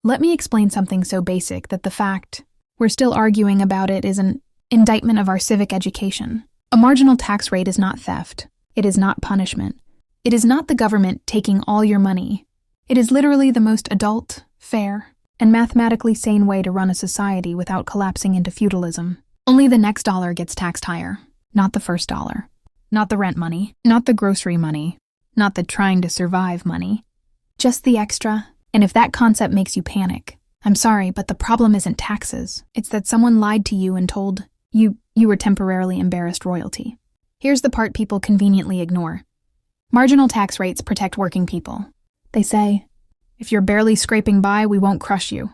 Let me explain something so basic that the fact we're still arguing about it is an indictment of our civic education. A marginal tax rate is not theft. It is not punishment. It is not the government taking all your money. It is literally the most adult, fair, and mathematically sane way to run a society without collapsing into feudalism. Only the next dollar gets taxed higher, not the first dollar. Not the rent money, not the grocery money, not the trying to survive money. Just the extra. And if that concept makes you panic, I'm sorry, but the problem isn't taxes. It's that someone lied to you and told you were temporarily embarrassed royalty. Here's the part people conveniently ignore. Marginal tax rates protect working people. They say, if you're barely scraping by, we won't crush you.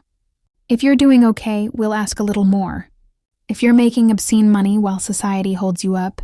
If you're doing okay, we'll ask a little more. If you're making obscene money while society holds you up,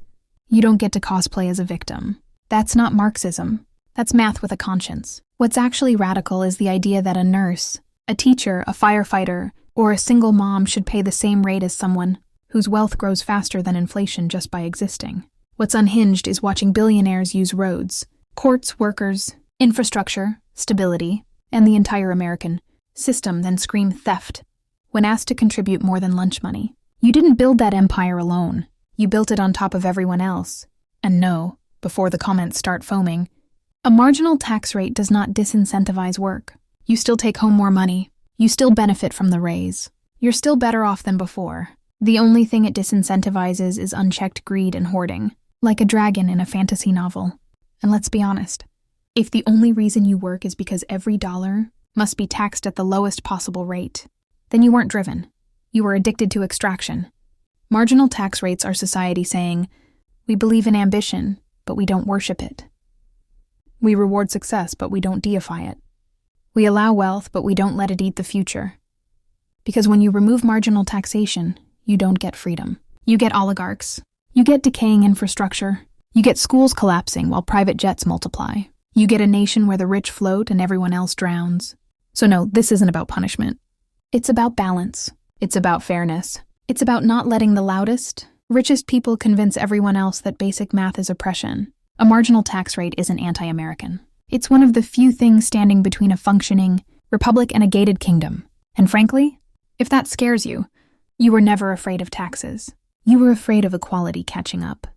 you don't get to cosplay as a victim. That's not Marxism. That's math with a conscience. What's actually radical is the idea that a nurse, a teacher, a firefighter, or a single mom should pay the same rate as someone whose wealth grows faster than inflation just by existing. What's unhinged is watching billionaires use roads, courts, workers, infrastructure, stability, and the entire American system then scream theft when asked to contribute more than lunch money. You didn't build that empire alone. You built it on top of everyone else. And no, before the comments start foaming, a marginal tax rate does not disincentivize work. You still take home more money. You still benefit from the raise. You're still better off than before. The only thing it disincentivizes is unchecked greed and hoarding, like a dragon in a fantasy novel. And let's be honest, if the only reason you work is because every dollar must be taxed at the lowest possible rate, then you weren't driven. You were addicted to extraction. Marginal tax rates are society saying, we believe in ambition, but we don't worship it. We reward success, but we don't deify it. We allow wealth, but we don't let it eat the future. Because when you remove marginal taxation, you don't get freedom. You get oligarchs. You get decaying infrastructure. You get schools collapsing while private jets multiply. You get a nation where the rich float and everyone else drowns. So no, this isn't about punishment. It's about balance. It's about fairness. It's about not letting the loudest, richest people convince everyone else that basic math is oppression. A marginal tax rate isn't anti-American. It's one of the few things standing between a functioning republic and a gated kingdom. And frankly, if that scares you, you were never afraid of taxes. You were afraid of equality catching up.